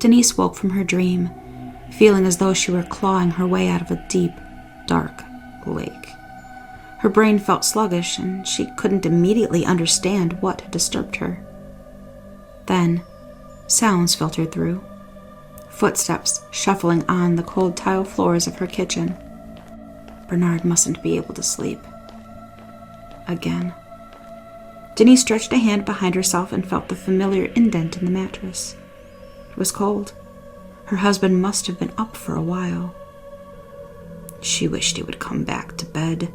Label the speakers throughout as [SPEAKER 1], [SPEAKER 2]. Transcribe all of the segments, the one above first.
[SPEAKER 1] Denise woke from her dream, feeling as though she were clawing her way out of a deep, dark lake. Her brain felt sluggish, and she couldn't immediately understand what had disturbed her. Then, sounds filtered through. Footsteps shuffling on the cold tile floors of her kitchen. Bernard mustn't be able to sleep. Again. Denise stretched a hand behind herself and felt the familiar indent in the mattress. It was cold. Her husband must have been up for a while. She wished he would come back to bed.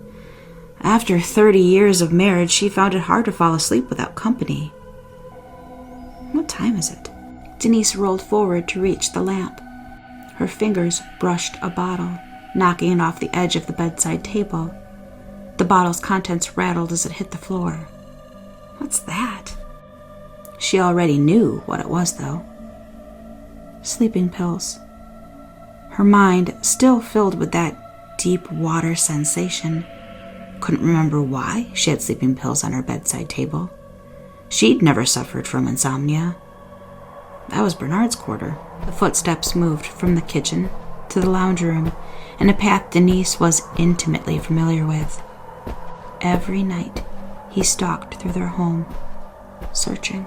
[SPEAKER 1] After 30 years of marriage, she found it hard to fall asleep without company. What time is it? Denise rolled forward to reach the lamp. Her fingers brushed a bottle, knocking it off the edge of the bedside table. The bottle's contents rattled as it hit the floor. What's that? She already knew what it was, though. Sleeping pills. Her mind still filled with that deep water sensation. Couldn't remember why she had sleeping pills on her bedside table. She'd never suffered from insomnia. That was Bernard's quarter. The footsteps moved from the kitchen to the lounge room in a path Denise was intimately familiar with. Every night, he stalked through their home, searching,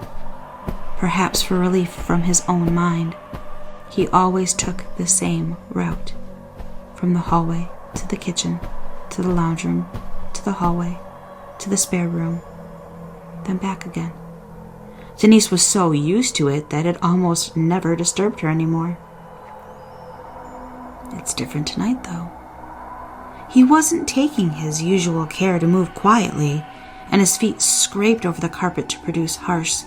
[SPEAKER 1] perhaps for relief from his own mind. He always took the same route, from the hallway to the kitchen, to the lounge room, to the hallway, to the spare room, then back again. Denise was so used to it that it almost never disturbed her anymore. It's different tonight, though. He wasn't taking his usual care to move quietly, and his feet scraped over the carpet to produce harsh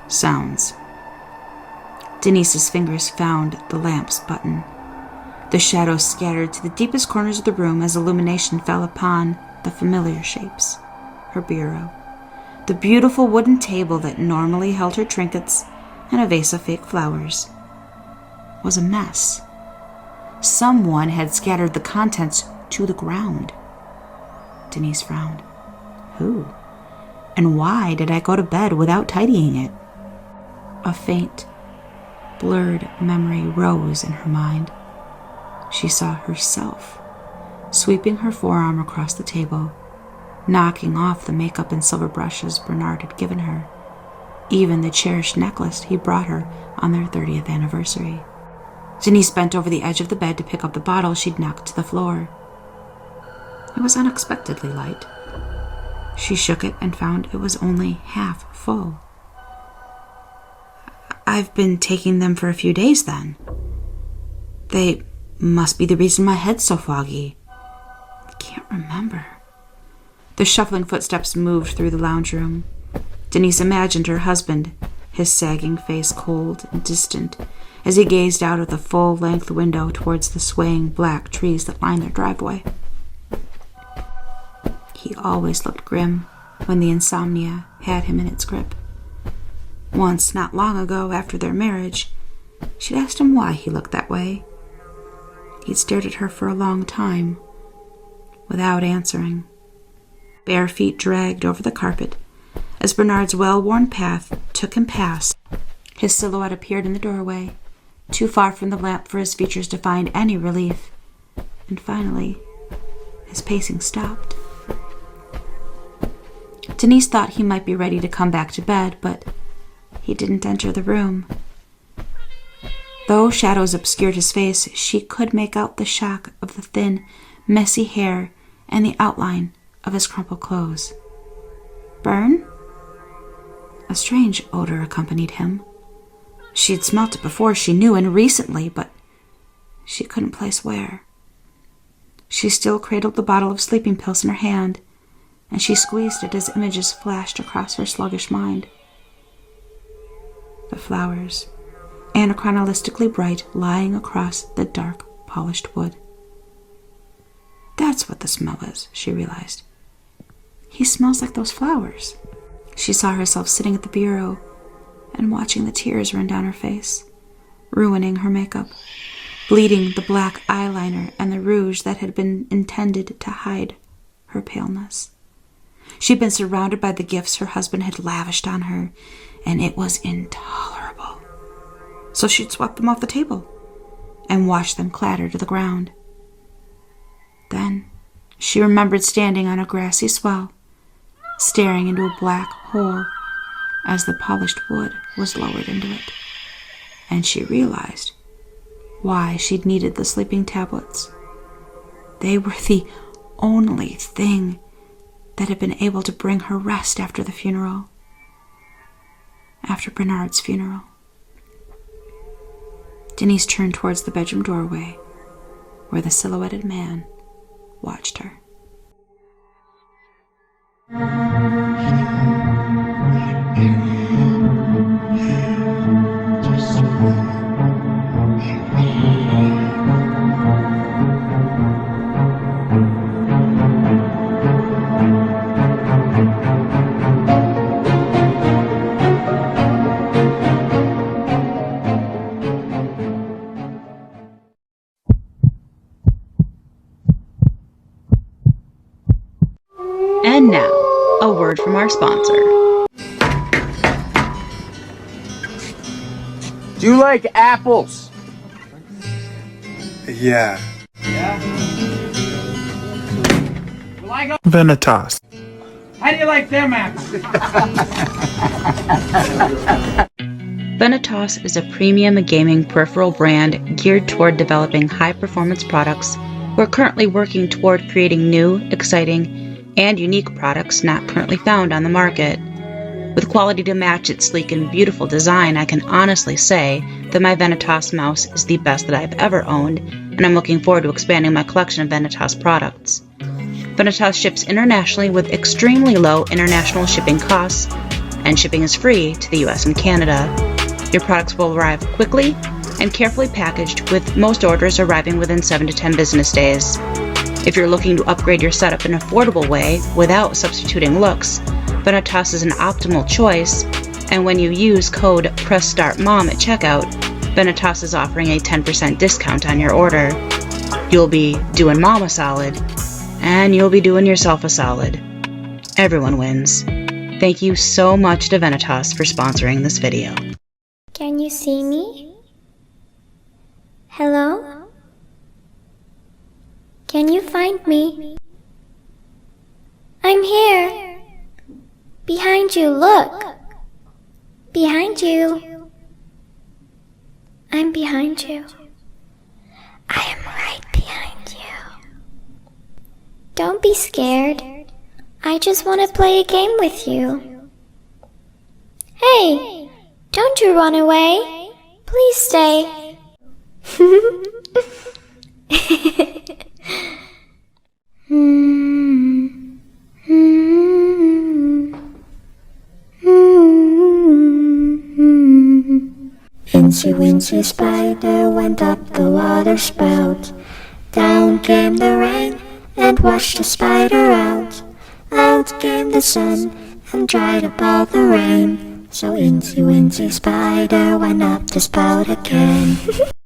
[SPEAKER 1] sounds. Denise's fingers found the lamp's button. The shadows scattered to the deepest corners of the room as illumination fell upon the familiar shapes. Her bureau, the beautiful wooden table that normally held her trinkets, and a vase of fake flowers, was a mess. Someone had scattered the contents to the ground. Denise frowned. Who? And why did I go to bed without tidying it? A faint, blurred memory rose in her mind. She saw herself sweeping her forearm across the table, knocking off the makeup and silver brushes Bernard had given her, even the cherished necklace he brought her on their 30th anniversary. Denise bent over the edge of the bed to pick up the bottle she'd knocked to the floor. It was unexpectedly light. She shook it and found it was only half full. I've been taking them for a few days, then. They must be the reason my head's so foggy. I can't remember. The shuffling footsteps moved through the lounge room. Denise imagined her husband, his sagging face cold and distant, as he gazed out of the full-length window towards the swaying black trees that lined their driveway. He always looked grim when the insomnia had him in its grip. Once, not long ago, after their marriage, she'd asked him why he looked that way. He'd stared at her for a long time, without answering. Bare feet dragged over the carpet as Bernard's well-worn path took him past. His silhouette appeared in the doorway, too far from the lamp for his features to find any relief. And finally, his pacing stopped. Denise thought he might be ready to come back to bed, but he didn't enter the room. Though shadows obscured his face, she could make out the shock of the thin, messy hair and the outline of his crumpled clothes. Burn? A strange odor accompanied him. She had smelt it before, she knew, and recently, but she couldn't place where. She still cradled the bottle of sleeping pills in her hand, and she squeezed it as images flashed across her sluggish mind. The flowers, anachronistically bright, lying across the dark, polished wood. That's what the smell is, she realized. He smells like those flowers. She saw herself sitting at the bureau and watching the tears run down her face, ruining her makeup, bleeding the black eyeliner and the rouge that had been intended to hide her paleness. She'd been surrounded by the gifts her husband had lavished on her, and it was intolerable. so she'd swept them off the table and watched them clatter to the ground. Then she remembered standing on a grassy swell, staring into a black hole as the polished wood was lowered into it, and she realized why she'd needed the sleeping tablets. They were the only thing that had been able to bring her rest after the funeral. After Bernard's funeral. Denise turned towards the bedroom doorway, where the silhouetted man watched her.
[SPEAKER 2] And now, a word from our sponsor.
[SPEAKER 3] Do you like apples?
[SPEAKER 4] Yeah.
[SPEAKER 3] Well, I go.
[SPEAKER 4] Vanitas.
[SPEAKER 3] How do you like them apples?
[SPEAKER 2] Vanitas is a premium gaming peripheral brand geared toward developing high-performance products. We're currently working toward creating new, exciting, and unique products not currently found on the market. With quality to match its sleek and beautiful design, I can honestly say that my Vanitas mouse is the best that I've ever owned, and I'm looking forward to expanding my collection of Vanitas products. Vanitas ships internationally with extremely low international shipping costs, and shipping is free to the US and Canada. Your products will arrive quickly and carefully packaged, with most orders arriving within 7 to 10 business days. If you're looking to upgrade your setup in an affordable way without substituting looks, Vanitas is an optimal choice, and when you use code pressstartmom at checkout, Vanitas is offering a 10% discount on your order. You'll be doing mom a solid, and you'll be doing yourself a solid. Everyone wins. Thank you so much to Vanitas for sponsoring this video.
[SPEAKER 5] Can you see me? Hello? Can you find me? I'm here. Behind you, look. Behind you. I'm behind you. I am right behind you. Don't be scared. I just want to play a game with you. Hey, don't you run away. Please stay. Incy Wincy Spider went up the water spout. Down came the rain and washed the spider out. Out came the sun and dried up all the rain. So Incy Wincy Spider went up the spout again.